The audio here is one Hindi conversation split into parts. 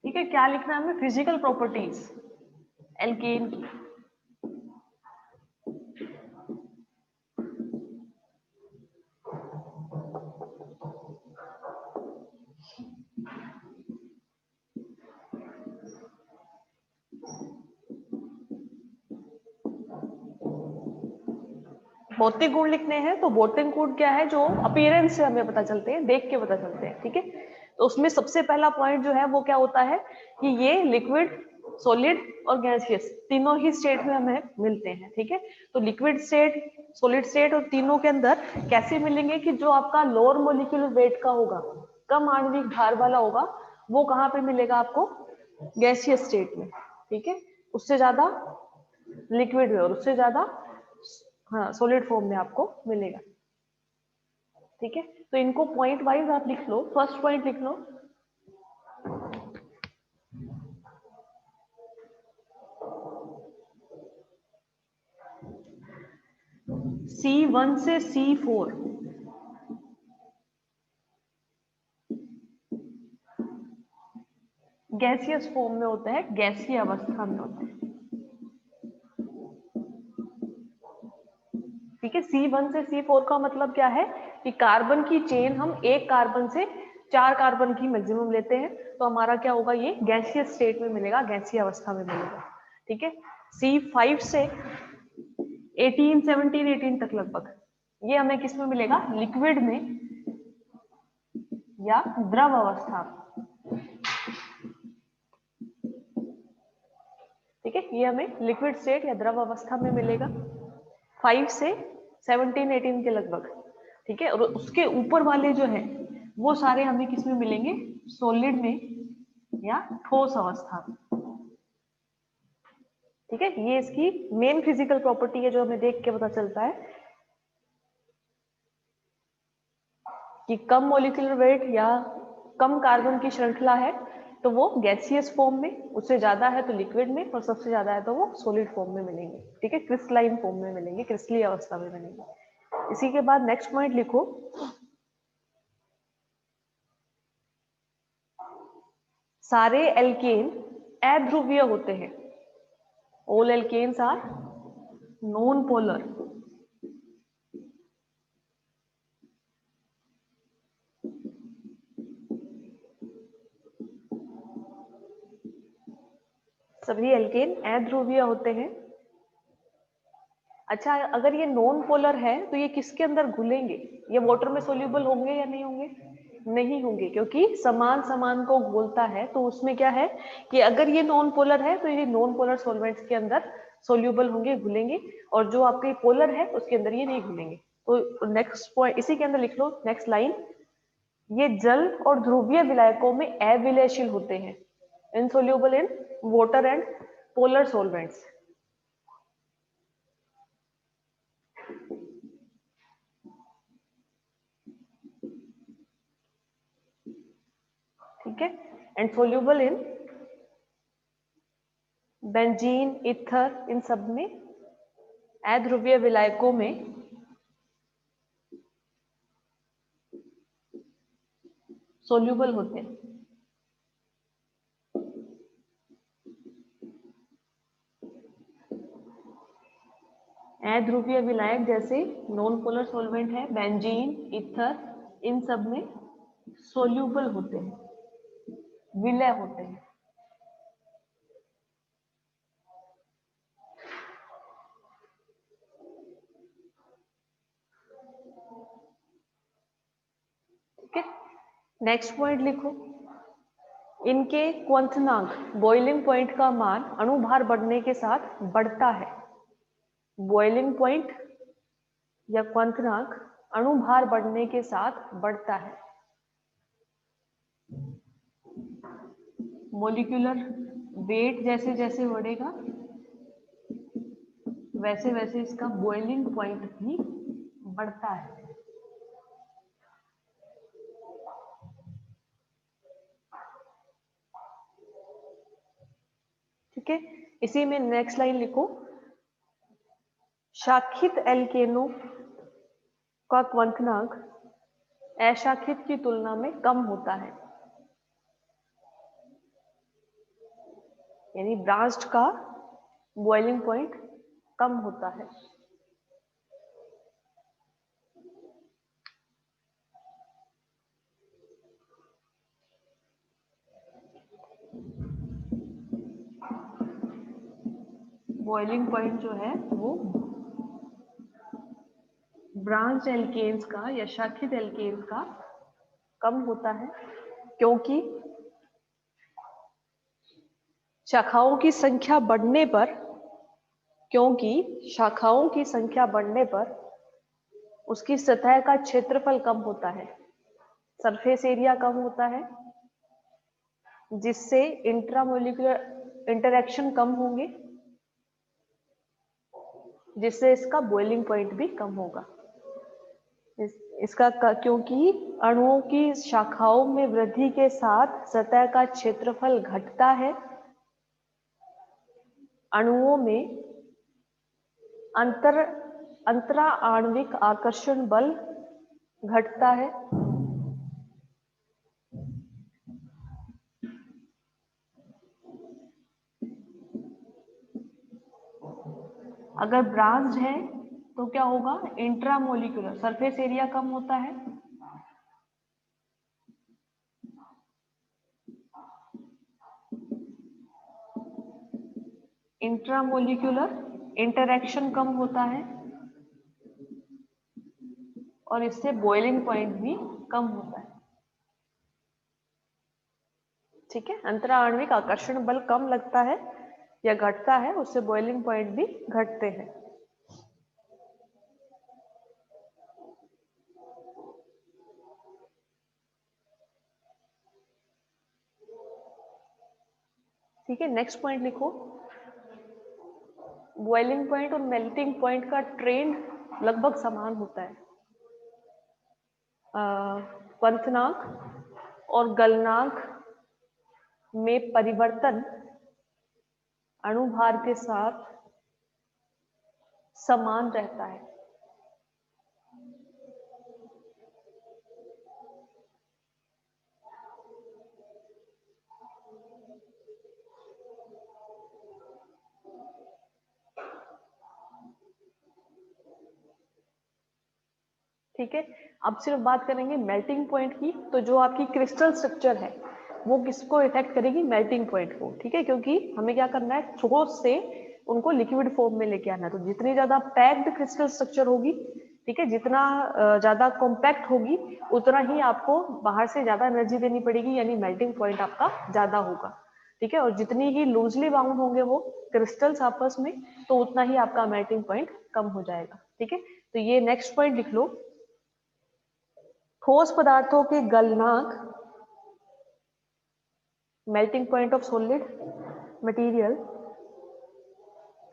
ठीक है, क्या लिखना है हमें? फिजिकल प्रॉपर्टीज एल्केन की। भौतिक गुण लिखने हैं तो भौतिक गुण क्या है, जो अपीयरेंस से हमें पता चलते हैं, देख के पता चलते हैं। ठीक है, तो उसमें सबसे पहला पॉइंट जो है वो क्या होता है कि ये लिक्विड, सॉलिड और गैसियस तीनों ही स्टेट में हमें मिलते हैं। ठीक है, तो लिक्विड स्टेट, सॉलिड स्टेट और तीनों के अंदर कैसे मिलेंगे कि जो आपका लोअर मोलिक्यूलर वेट का होगा, कम आणविक भार वाला होगा, वो कहाँ पे मिलेगा आपको? गैसियस स्टेट में। ठीक है, उससे ज्यादा लिक्विड में और उससे ज्यादा हाँ सॉलिड फॉर्म में आपको मिलेगा। ठीक है, तो इनको पॉइंट वाइज आप लिख लो। फर्स्ट पॉइंट लिख लो, C1 से C4 गैसियस फॉर्म में होता है, गैसीय अवस्था में होता है। ठीक है, C1 से C4 का मतलब क्या है कि कार्बन की चेन हम एक कार्बन से 4 कार्बन की मैक्सिमम लेते हैं, तो हमारा क्या होगा, ये गैसियस स्टेट में मिलेगा, गैसीय अवस्था में मिलेगा। ठीक है, C5 से 18, 17, 18 तक लगभग ये हमें किस में मिलेगा? लिक्विड में या द्रव अवस्था। ठीक है, ये हमें लिक्विड स्टेट या द्रव अवस्था में मिलेगा 5 से 17, 18 के लगभग। ठीक है, और उसके ऊपर वाले जो है वो सारे हमें किस में मिलेंगे? सॉलिड में या ठोस अवस्था में। ठीक है, ये इसकी मेन फिजिकल प्रॉपर्टी है जो हमें देख के पता चलता है कि कम मोलिकुलर वेट या कम कार्बन की श्रृंखला है तो वो गैसियस फॉर्म में, उससे ज्यादा है तो लिक्विड में, और सबसे ज्यादा है तो वो सॉलिड फॉर्म में मिलेंगे। ठीक है, क्रिस्टलाइन फॉर्म में मिलेंगे, क्रिस्टलीय अवस्था में मिलेंगे। इसी के बाद नेक्स्ट पॉइंट लिखो, सारे एल्केन अध्रुवीय होते हैं। All alkanes are non polar. सभी एल्केन अध्रुवीय होते हैं। अच्छा, अगर ये नॉन पोलर है तो ये किसके अंदर घुलेंगे? ये वाटर में सोल्यूबल होंगे या नहीं होंगे? नहीं होंगे, क्योंकि समान समान को घोलता है, तो उसमें क्या है कि अगर ये नॉन पोलर है तो ये नॉन पोलर सॉल्वेंट्स के अंदर सोल्यूबल होंगे, घुलेंगे, और जो आपके पोलर है उसके अंदर ये नहीं घुलेंगे। तो नेक्स्ट पॉइंट इसी के अंदर लिख लो, नेक्स्ट लाइन, ये जल और ध्रुवीय विलायकों में अविलयशील होते हैं, insoluble in water and polar solvents. ठीक है, and soluble in benzene, ether, इन सब में अध्रुवीय विलायकों में सोल्यूबल होते हैं। अध्रुवीय विलायक जैसे नॉन पोलर सॉल्वेंट है, बेंजीन, ईथर, इन सब में सोल्यूबल होते हैं, विलय होते हैं। ठीक है, नेक्स्ट पॉइंट लिखो, इनके क्वंथनांक, बॉइलिंग पॉइंट का मान अणुभार बढ़ने के साथ बढ़ता है। बॉइलिंग पॉइंट या क्वंथनांक अणुभार बढ़ने के साथ बढ़ता है। मोलिकुलर वेट जैसे जैसे बढ़ेगा वैसे वैसे इसका बॉइलिंग पॉइंट भी बढ़ता है। ठीक ठीक है, इसी में नेक्स्ट लाइन लिखो, शाखित एल्केनो का क्वथनांक अशाखित की तुलना में कम होता है, यानी ब्रांच्ड का बॉइलिंग पॉइंट कम होता है। बॉइलिंग पॉइंट जो है वो ब्रांच एल्केन्स का या शाखित एल्केन्स का कम होता है, क्योंकि शाखाओं की संख्या बढ़ने पर उसकी सतह का क्षेत्रफल कम होता है, सरफेस एरिया कम होता है, जिससे इंट्रामोलिकुलर इंटरेक्शन कम होंगे, जिससे इसका बॉइलिंग पॉइंट भी कम होगा। क्योंकि अणुओं की शाखाओं में वृद्धि के साथ सतह का क्षेत्रफल घटता है, अणुओं में अंतरा आणविक आकर्षण बल घटता है, अगर ब्रांच्ड है तो क्या होगा, इंट्रामोलिकुलर सरफेस एरिया कम होता है, इंट्रामोलिकुलर इंटरेक्शन कम होता है, और इससे बॉइलिंग पॉइंट भी कम होता है। ठीक है, अंतरा आणविक आकर्षण बल कम लगता है या घटता है, उससे बॉइलिंग पॉइंट भी घटते हैं। ठीक है, नेक्स्ट पॉइंट लिखो, बॉइलिंग पॉइंट और मेल्टिंग पॉइंट का ट्रेंड लगभग समान होता है। क्वथनांक और गलनांक में परिवर्तन अणुभार के साथ समान रहता है। ठीक है, अब सिर्फ बात करेंगे मेल्टिंग पॉइंट की। तो जो आपकी क्रिस्टल स्ट्रक्चर है वो किसको इफेक्ट करेगी, मेल्टिंग पॉइंट को। ठीक है, क्योंकि हमें क्या करना है, ठोस से उनको लिक्विड फॉर्म में लेके आना है। तो जितनी ज्यादा पैक्ड क्रिस्टल स्ट्रक्चर होगी, ठीक है, जितना ज्यादा कॉम्पैक्ट होगी, उतना ही आपको बाहर से ज्यादा एनर्जी देनी पड़ेगी, यानी मेल्टिंग पॉइंट आपका ज्यादा होगा। ठीक है, और जितनी ही लूजली बाउंड होंगे वो क्रिस्टल्स आपस में, तो उतना ही आपका मेल्टिंग पॉइंट कम हो जाएगा। ठीक है, तो ये नेक्स्ट पॉइंट लिख लो, ठोस पदार्थों के गलनांक, melting point of solid material,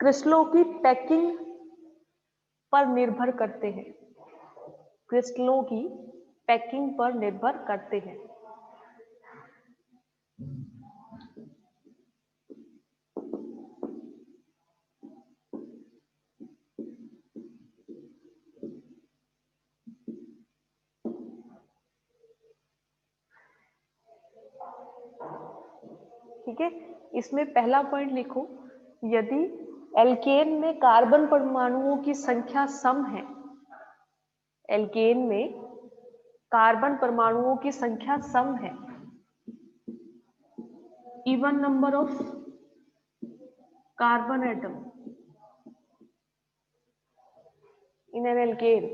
क्रिस्टलों की पैकिंग पर निर्भर करते हैं, क्रिस्टलों की पैकिंग पर निर्भर करते हैं। ठीक है, इसमें पहला पॉइंट लिखो, यदि एल्केन में कार्बन परमाणुओं की संख्या सम है, एल्केन में कार्बन परमाणुओं की संख्या सम है, even number of carbon atom in an alkane,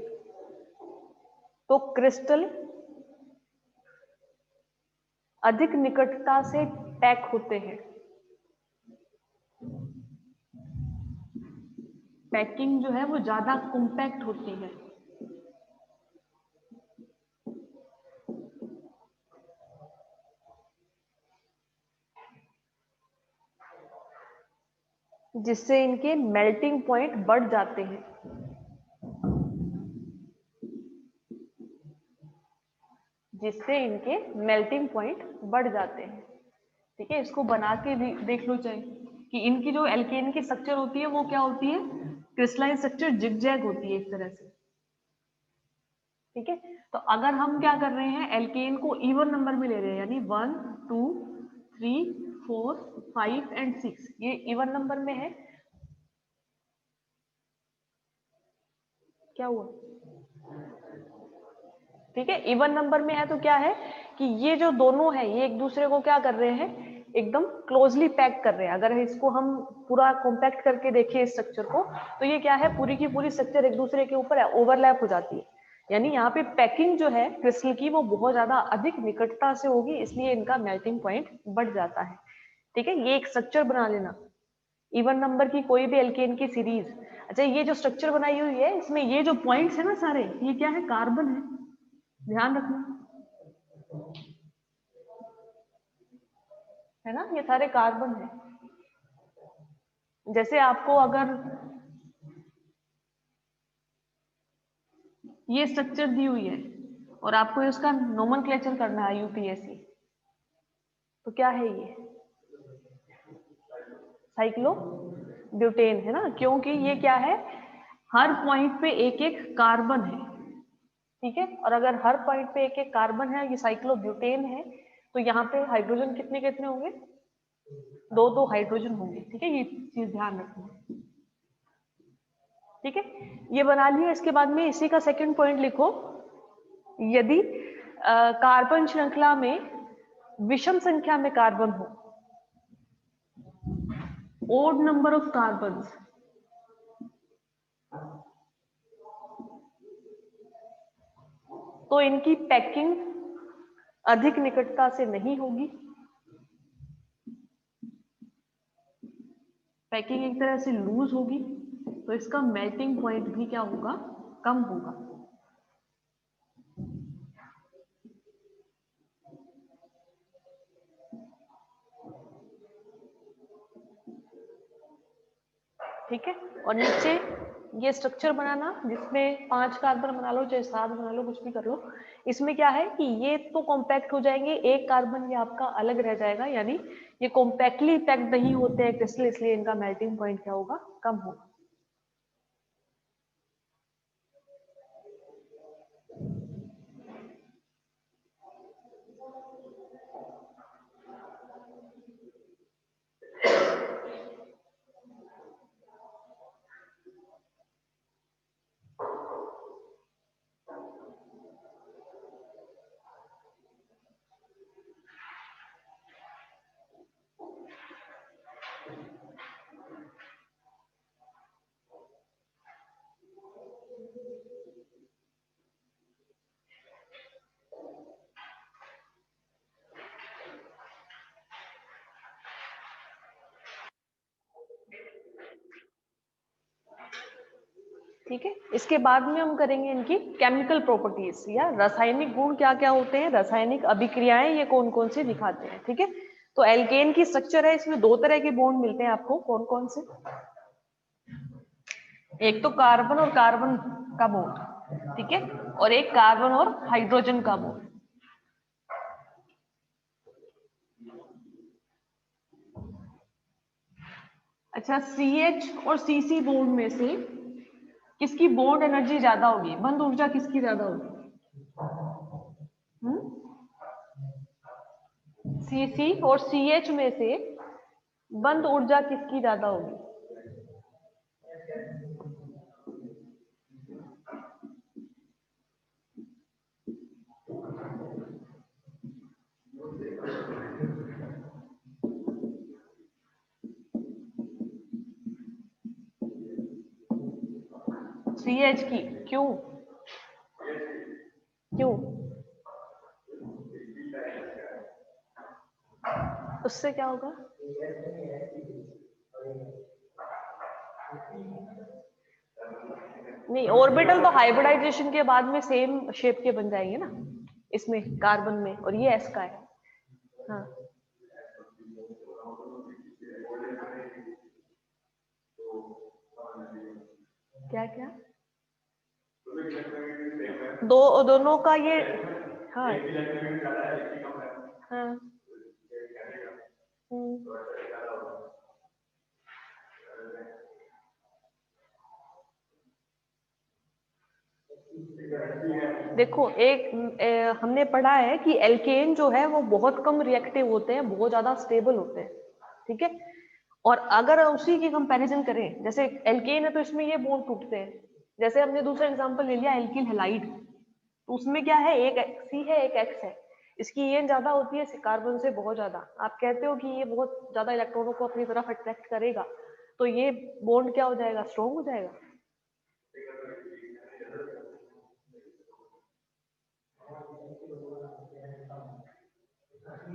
तो क्रिस्टल अधिक निकटता से पैक होते हैं, पैकिंग जो है वो ज्यादा कॉम्पैक्ट होती है। जिससे इनके मेल्टिंग पॉइंट बढ़ जाते हैं। जिससे इनके मेल्टिंग पॉइंट बढ़ जाते हैं। ठीक है, इसको बना के देख लो चाहे, कि इनकी जो एल्केन की स्ट्रक्चर होती है वो क्या होती है, क्रिस्टलाइन स्ट्रक्चर जिगजैग होती है इस तरह से। ठीक है, तो अगर हम क्या कर रहे हैं, एल्केन को इवन नंबर में ले रहे हैं, यानी 1 2 3 4 5 एंड 6, ये इवन नंबर में है। क्या हुआ? ठीक है, इवन नंबर में है तो क्या है कि ये जो दोनों है ये एक दूसरे को क्या कर रहे हैं, एकदम क्लोजली पैक कर रहे हैं। अगर इसको हम पूरा कॉम्पैक्ट करके देखें इस स्ट्रक्चर को, तो ये क्या है, पूरी की पूरी स्ट्रक्चर एक दूसरे के ऊपर ओवरलैप हो जाती है। यानी यहाँ पे पैकिंग जो है क्रिस्टल की वो बहुत ज्यादा अधिक निकटता से होगी, इसलिए इनका मेल्टिंग पॉइंट बढ़ जाता है। ठीक है, ये एक स्ट्रक्चर बना लेना, इवन नंबर की कोई भी एल्केन की सीरीज। अच्छा, ये जो स्ट्रक्चर बनाई हुई है इसमें ये जो पॉइंट्स है ना सारे, ये क्या है, कार्बन है, ध्यान रखना, है ना, ये सारे कार्बन है। जैसे आपको अगर ये स्ट्रक्चर दी हुई है और आपको इसका नोमेनक्लेचर करना है यूपीएससी, तो क्या है ये, साइक्लो ब्यूटेन, है ना, क्योंकि ये क्या है, हर पॉइंट पे एक एक कार्बन है। ठीक है, और अगर हर पॉइंट पे एक एक कार्बन है, ये साइक्लो ब्यूटेन है, तो यहाँ पे हाइड्रोजन कितने कितने होंगे, दो दो हाइड्रोजन होंगे। ठीक है, ये चीज ध्यान रखना। ठीक है, ये बना लिया। इसके बाद में इसी का सेकंड पॉइंट लिखो, यदि कार्बन श्रृंखला में विषम संख्या में कार्बन हो, ओड नंबर ऑफ कार्बन, तो इनकी पैकिंग अधिक निकटता से नहीं होगी, पैकिंग एक तरह से लूज होगी, तो इसका मेल्टिंग पॉइंट भी क्या होगा, कम होगा। ठीक है, और नीचे ये स्ट्रक्चर बनाना जिसमें 5 कार्बन बना लो चाहे 7 बना लो, कुछ भी कर लो। इसमें क्या है कि ये तो कॉम्पैक्ट हो जाएंगे, एक कार्बन ये आपका अलग रह जाएगा, यानी ये कॉम्पैक्टली पैक्ड नहीं होते हैं क्रिस्टल, इसलिए इनका मेल्टिंग पॉइंट क्या होगा, कम होगा। ठीक है, इसके बाद में हम करेंगे इनकी केमिकल प्रॉपर्टीज या रासायनिक गुण क्या क्या होते हैं, रासायनिक अभिक्रियाएं ये कौन कौन से दिखाते हैं। ठीक है, तो एल्केन की स्ट्रक्चर है, इसमें 2 तरह के बॉन्ड मिलते हैं आपको, कौन कौन से, एक तो कार्बन और कार्बन का बॉन्ड, ठीक है, और एक कार्बन और हाइड्रोजन का बॉन्ड। अच्छा, CH और CC बॉन्ड में से किसकी बॉन्ड एनर्जी ज्यादा होगी, बंध ऊर्जा किसकी ज्यादा होगी, CC और CH में से बंध ऊर्जा किसकी ज्यादा होगी, CH की, क्यों क्यों, उससे क्या होगा, नहीं, ऑर्बिटल तो हाइब्रिडाइजेशन के बाद में सेम शेप के बन जाएंगे ना, इसमें कार्बन में, और ये S का है। हाँ, क्या क्या, दोनों का ये, हाँ हाँ, देखो हमने पढ़ा है कि एल्केन जो है वो बहुत कम रिएक्टिव होते हैं, बहुत ज्यादा स्टेबल होते हैं, ठीक है। और अगर उसी की कंपैरिजन करें, जैसे एल्केन है तो इसमें ये बॉन्ड टूटते हैं, जैसे हमने दूसरा एग्जांपल ले लिया एल्किल हैलाइड, तो उसमें क्या है, एक सी है एक एक्स है, इसकी ये ज्यादा होती है कार्बन से बहुत ज्यादा। आप कहते हो कि ये बहुत ज्यादा इलेक्ट्रॉनों को अपनी तरफ अट्रैक्ट करेगा, तो ये बॉन्ड क्या हो जाएगा, स्ट्रॉन्ग हो जाएगा।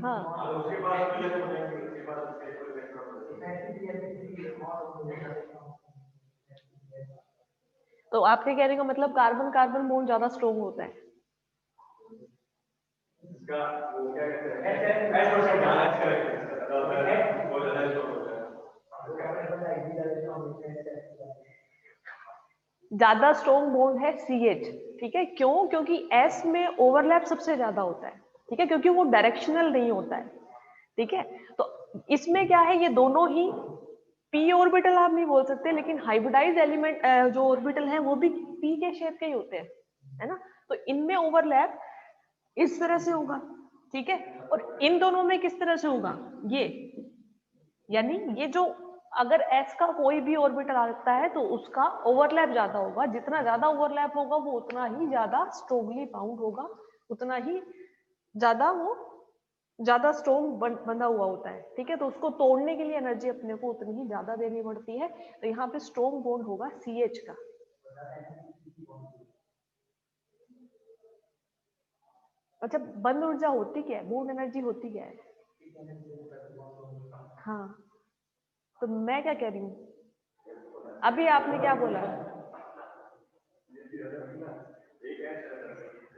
हाँ, तो आपके कहने का मतलब कार्बन कार्बन बॉन्ड ज्यादा स्ट्रॉन्ग होता है। ज्यादा स्ट्रॉन्ग बॉन्ड है CH, ठीक है। क्यों? क्योंकि S में ओवरलैप सबसे ज्यादा होता है, ठीक है, क्योंकि वो डायरेक्शनल नहीं होता है, ठीक है। तो इसमें क्या है, ये दोनों ही p ऑर्बिटल आप नहीं बोल सकते, लेकिन हाइब्रिडाइज एलिमेंट जो ऑर्बिटल है वो भी p के शेप के ही होते हैं, है ना। तो इनमें ओवरलैप इस तरह से होगा, ठीक है, और इन दोनों में किस तरह से होगा, ये, यानी ये जो, अगर S का कोई भी ऑर्बिटल आता है तो उसका ओवरलैप ज्यादा होगा, जितना ज्यादा ओवरलैप होगा वो उतना ही ज्यादा स्ट्रॉन्गली बाउंड होगा, उतना ही ज्यादा वो ज्यादा स्ट्रॉन्ग बंधा हुआ होता है, ठीक है। तो उसको तोड़ने के लिए एनर्जी अपने को उतनी ही ज्यादा देनी पड़ती है, तो यहाँ पे स्ट्रॉन्ग बॉन्ड होगा CH का। अच्छा, बंद ऊर्जा होती क्या है, बॉन्ड एनर्जी होती क्या है? हाँ, तो मैं क्या कह रही हूँ, अभी आपने क्या बोला,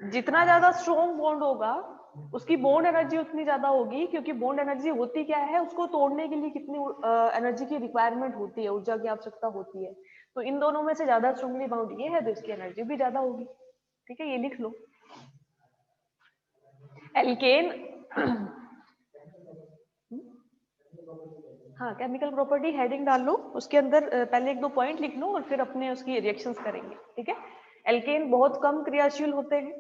जितना ज्यादा स्ट्रॉन्ग बॉन्ड होगा उसकी बॉन्ड एनर्जी उतनी ज्यादा होगी, क्योंकि बॉन्ड एनर्जी होती क्या है, उसको तोड़ने के लिए कितनी एनर्जी की रिक्वायरमेंट होती है, ऊर्जा की आवश्यकता होती है। तो इन दोनों में से ज्यादा स्ट्रॉन्गली बाउंड ये है तो इसकी एनर्जी भी ज्यादा होगी, ठीक है, ये लिख लो। एल्केन हाँ, केमिकल प्रॉपर्टी हेडिंग डाल लो, उसके अंदर पहले एक दो पॉइंट लिख लो और फिर अपने उसकी रिएक्शंस करेंगे, ठीक है। एल्केन बहुत कम क्रियाशील होते हैं,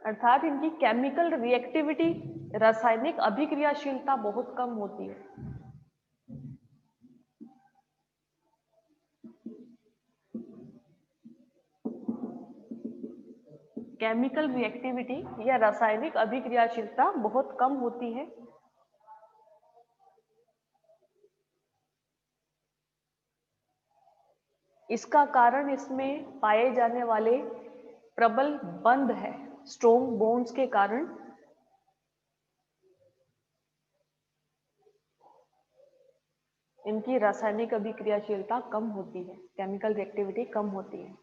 अर्थात इनकी केमिकल रिएक्टिविटी, रासायनिक अभिक्रियाशीलता बहुत कम होती है। केमिकल रिएक्टिविटी या रासायनिक अभिक्रियाशीलता बहुत कम होती है। इसका कारण इसमें पाए जाने वाले प्रबल बंध है, स्ट्रॉन्ग बॉन्ड्स के कारण इनकी रासायनिक अभिक्रियाशीलता कम होती है, केमिकल रिएक्टिविटी कम होती है।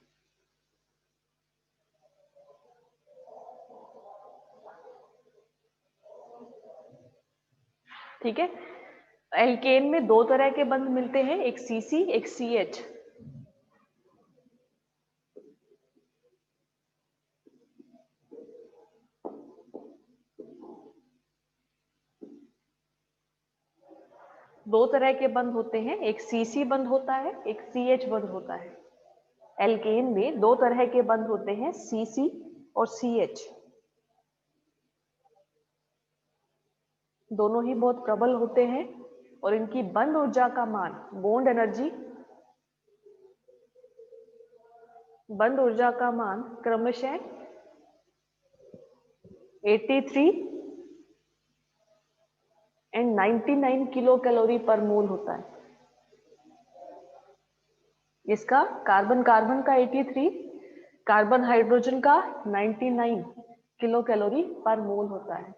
ठीक है, एल्केन में दो तरह के बंध मिलते हैं, एक CC एक CH। दो तरह के बंध होते हैं, एक CC बंध होता है, एक CH बंध होता है। एल्केन में दो तरह के बंध होते हैं, CC और CH। दोनों ही बहुत प्रबल होते हैं और इनकी बंध ऊर्जा का मान, बॉन्ड एनर्जी, बंध ऊर्जा का मान क्रमशः 83 एंड 99 किलो कैलोरी पर मोल होता है। इसका कार्बन कार्बन का 83, कार्बन हाइड्रोजन का 99 किलो कैलोरी पर मोल होता है।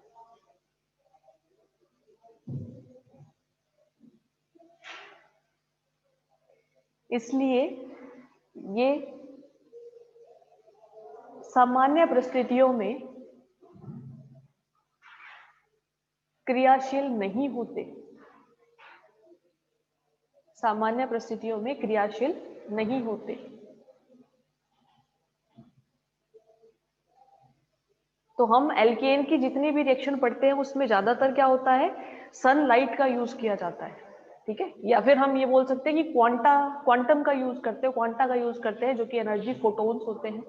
इसलिए ये सामान्य परिस्थितियों में क्रियाशील नहीं होते, सामान्य परिस्थितियों में क्रियाशील नहीं होते। तो हम एल्केन की जितनी भी रिएक्शन पढ़ते हैं उसमें ज्यादातर क्या होता है, सनलाइट का यूज किया जाता है, ठीक है, या फिर हम ये बोल सकते हैं कि क्वांटम का यूज करते हैं, क्वांटा का यूज करते हैं, जो कि एनर्जी फोटोन्स होते हैं,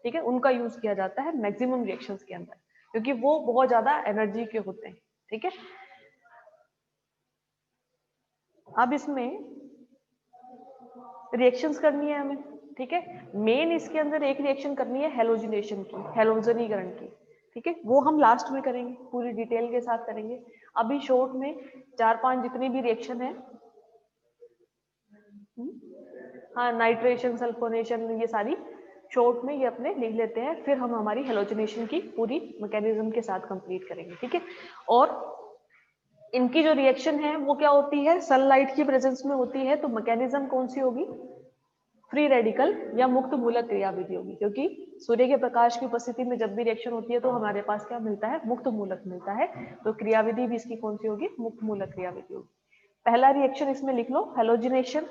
ठीक है, उनका यूज किया जाता है मैक्सिमम रिएक्शंस के अंदर, क्योंकि वो बहुत ज्यादा एनर्जी के होते हैं। ठीक है, अब इसमें रिएक्शंस करनी है हमें। ठीक है, मेन इसके अंदर एक रिएक्शन करनी है हेलोजिनेशन की, हेलोजनीकरण की। ठीक है, वो हम लास्ट में करेंगे, पूरी डिटेल के साथ करेंगे। अभी शॉर्ट में 4-5 जितनी भी रिएक्शन है, हाँ, नाइट्रेशन, सल्फोनेशन, ये सारी शॉर्ट में ये अपने लिख लेते हैं, फिर हम हमारी हेलोजिनेशन की पूरी मैकेनिज्म के साथ कंप्लीट करेंगे। ठीक है, और इनकी जो रिएक्शन है वो क्या होती है, सनलाइट की प्रेजेंस में होती है, तो मैकेनिज्म कौन सी होगी, फ्री रेडिकल या मुक्त मूलक क्रियाविधि होगी, क्योंकि सूर्य के प्रकाश की उपस्थिति में जब भी रिएक्शन होती है तो हमारे पास क्या मिलता है, मुक्त मूलक मिलता है, तो क्रियाविधि भी इसकी कौन सी होगी, मुक्त मूलक क्रियाविधि होगी। पहला रिएक्शन इसमें लिख लो, हेलोजिनेशन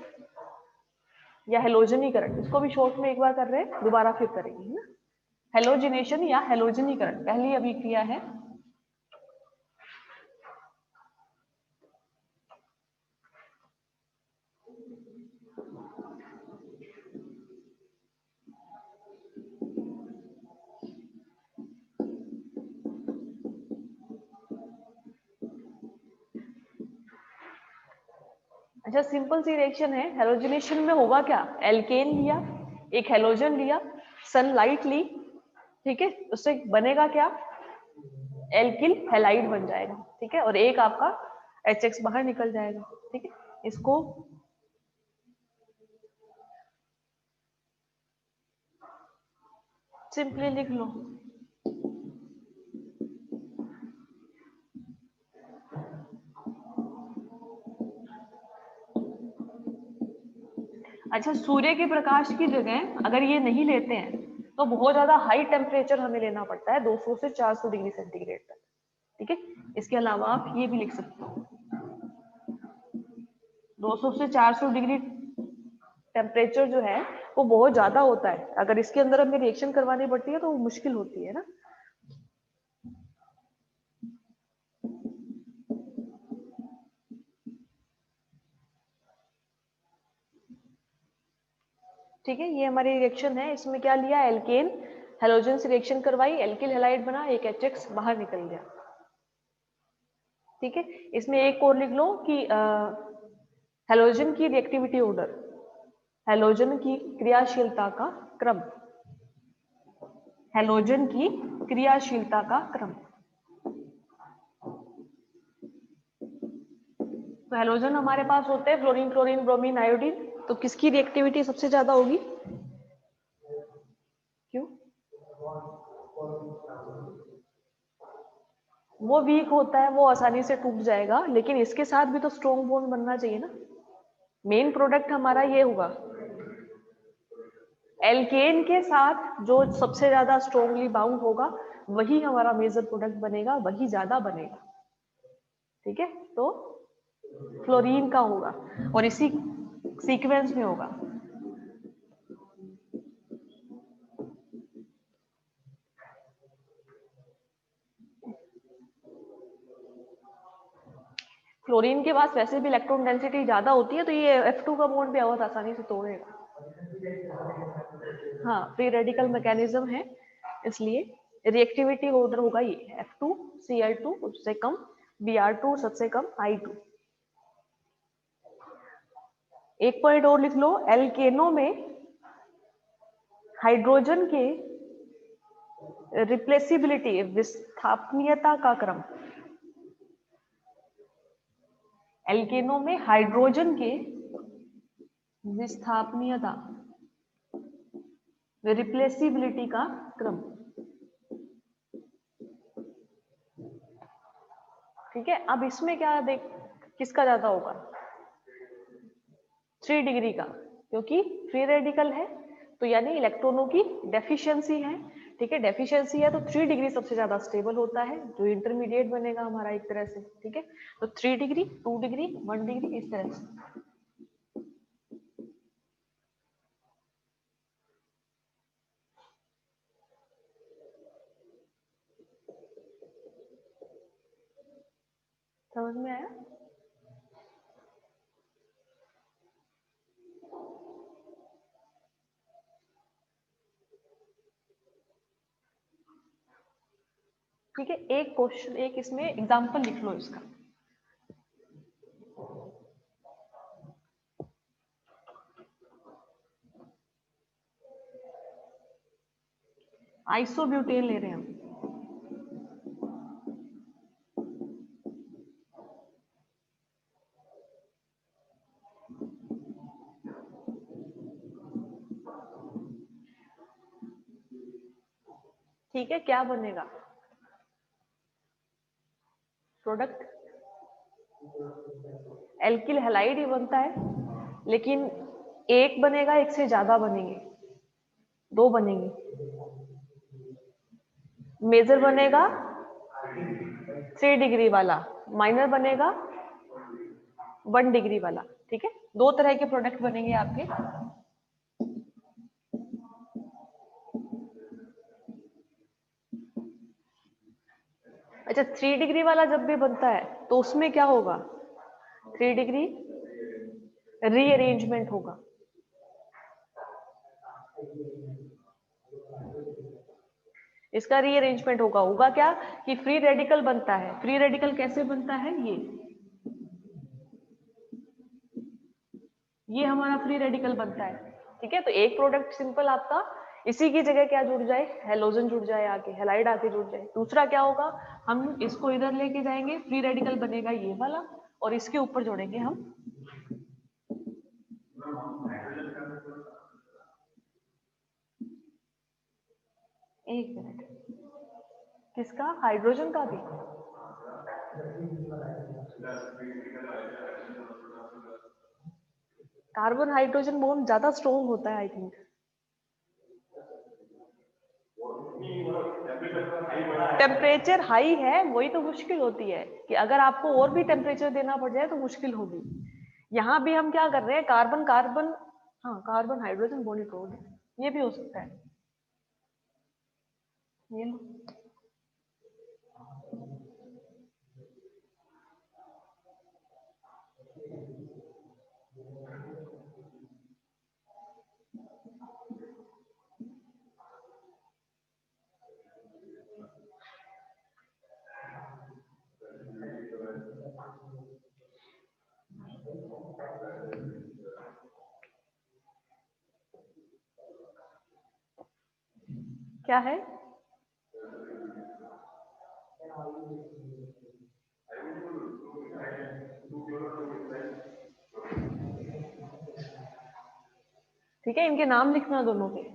या हेलोजनीकरण, इसको भी शॉर्ट में एक बार कर रहे हैं, दोबारा फिर करेंगे, है ना। हेलोजिनेशन या हेलोजनीकरण पहली अभिक्रिया है। अच्छा, सिंपल सी रिएक्शन है। हेलोजिनेशन में होगा क्या, एल्केन लिया, एक हेलोजन लिया, सनलाइट ली, ठीक है, उससे बनेगा क्या, एल्किल हैलाइड बन जाएगा। ठीक है, और एक आपका HX बाहर निकल जाएगा। ठीक है, इसको सिंपली लिख लो। अच्छा, सूर्य के प्रकाश की जगह अगर ये नहीं लेते हैं तो बहुत ज्यादा हाई टेम्परेचर हमें लेना पड़ता है, 200 से 400 डिग्री सेंटीग्रेड तक। ठीक है, इसके अलावा आप ये भी लिख सकते हो, 200 से 400 डिग्री टेम्परेचर जो है वो बहुत ज्यादा होता है, अगर इसके अंदर हमें रिएक्शन करवानी पड़ती है तो वो मुश्किल होती है ना। ठीक है, ये हमारी रिएक्शन है, इसमें क्या लिया, एल्केन, हेलोजन से रिएक्शन करवाई, एल्किल हैलाइड बना, एक HX बाहर निकल गया। ठीक है, इसमें एक और लिख लो कि हेलोजन की रिएक्टिविटी ऑर्डर, हेलोजन की क्रियाशीलता का क्रम, हेलोजन की क्रियाशीलता का क्रम। तो हेलोजन हमारे पास होते हैं फ्लोरीन, क्लोरीन, ब्रोमीन, आयोडीन, तो किसकी रिएक्टिविटी सबसे ज्यादा होगी, क्यों, वो वीक होता है, वो आसानी से टूट जाएगा, लेकिन इसके साथ भी तो स्ट्रॉन्ग बॉन्ड बनना चाहिए ना। मेन प्रोडक्ट हमारा ये होगा, एल्केन के साथ जो सबसे ज्यादा स्ट्रॉन्गली बाउंड होगा वही हमारा मेजर प्रोडक्ट बनेगा, वही ज्यादा बनेगा। ठीक है, तो फ्लोरीन का होगा और इसी सीक्वेंस में होगा। क्लोरीन के पास वैसे भी इलेक्ट्रॉन डेंसिटी ज्यादा होती है, तो ये F2 का बॉन्ड भी बहुत आसानी से तोड़ेगा। हाँ, फ्री रेडिकल मैकेनिज्म है, इसलिए रिएक्टिविटी ऑर्डर होगा ये F2 Cl2 सबसे कम, Br2 सबसे कम, I2। एक पॉइंट और लिख लो, एल्केनो में हाइड्रोजन के रिप्लेसिबिलिटी, विस्थापनीयता का क्रम, एल्केनो में हाइड्रोजन के विस्थापनीयता, रिप्लेसिबिलिटी का क्रम। ठीक है, अब इसमें क्या देख, किसका ज्यादा होगा, 3 डिग्री का, क्योंकि फ्री रेडिकल है, तो यानी इलेक्ट्रॉनों की डेफिशिएंसी है। ठीक है, डेफिशिएंसी है तो 3 डिग्री सबसे ज्यादा स्टेबल होता है, जो इंटरमीडिएट बनेगा हमारा एक तरह से। ठीक है, तो 3 डिग्री, 2 डिग्री, 1 डिग्री, इस तरह से। समझ में आया। ठीक है, एक क्वेश्चन, एक इसमें एग्जाम्पल लिख लो इसका। आइसोब्यूटेन ले रहे हैं हम। ठीक है, क्या बनेगा प्रोडक्ट? एल्किल हैलाइड ही बनता है, लेकिन एक बनेगा, एक से ज्यादा बनेंगे, दो बनेंगे। मेजर बनेगा 3 डिग्री वाला, माइनर बनेगा 1 डिग्री वाला। ठीक है, दो तरह के प्रोडक्ट बनेंगे आपके। अच्छा, 3 डिग्री वाला जब भी बनता है तो उसमें क्या होगा? 3 डिग्री रीअरेंजमेंट होगा। इसका रीअरेंजमेंट होगा क्या कि फ्री रेडिकल बनता है। फ्री रेडिकल कैसे बनता है? ये हमारा फ्री रेडिकल बनता है। ठीक है, तो एक प्रोडक्ट सिंपल आपका, इसी की जगह क्या जुड़ जाए? हेलोजन जुड़ जाए आके, हेलाइड आके जुड़ जाए। दूसरा क्या होगा? हम इसको इधर लेके जाएंगे, फ्री रेडिकल बनेगा ये वाला, और इसके ऊपर जोड़ेंगे हम। एक मिनट, किसका? हाइड्रोजन का भी? कार्बन हाइड्रोजन बॉन्ड ज्यादा स्ट्रॉन्ग होता है आई थिंक। टेम्परेचर हाई है, वही तो मुश्किल होती है कि अगर आपको और भी टेम्परेचर देना पड़ जाए तो मुश्किल होगी। यहाँ भी हम क्या कर रहे हैं? कार्बन कार्बन, हाँ कार्बन हाइड्रोजन बॉन्ड तोड़, ये भी हो सकता है। ये लो, क्या है? ठीक है, इनके नाम लिखना दोनों के।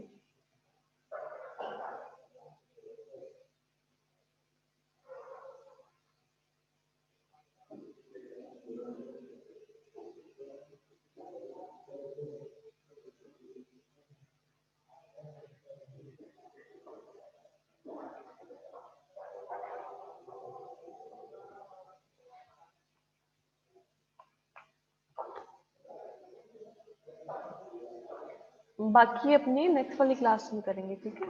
बाकी अपनी नेक्स्ट वाली क्लास में करेंगे, ठीक है।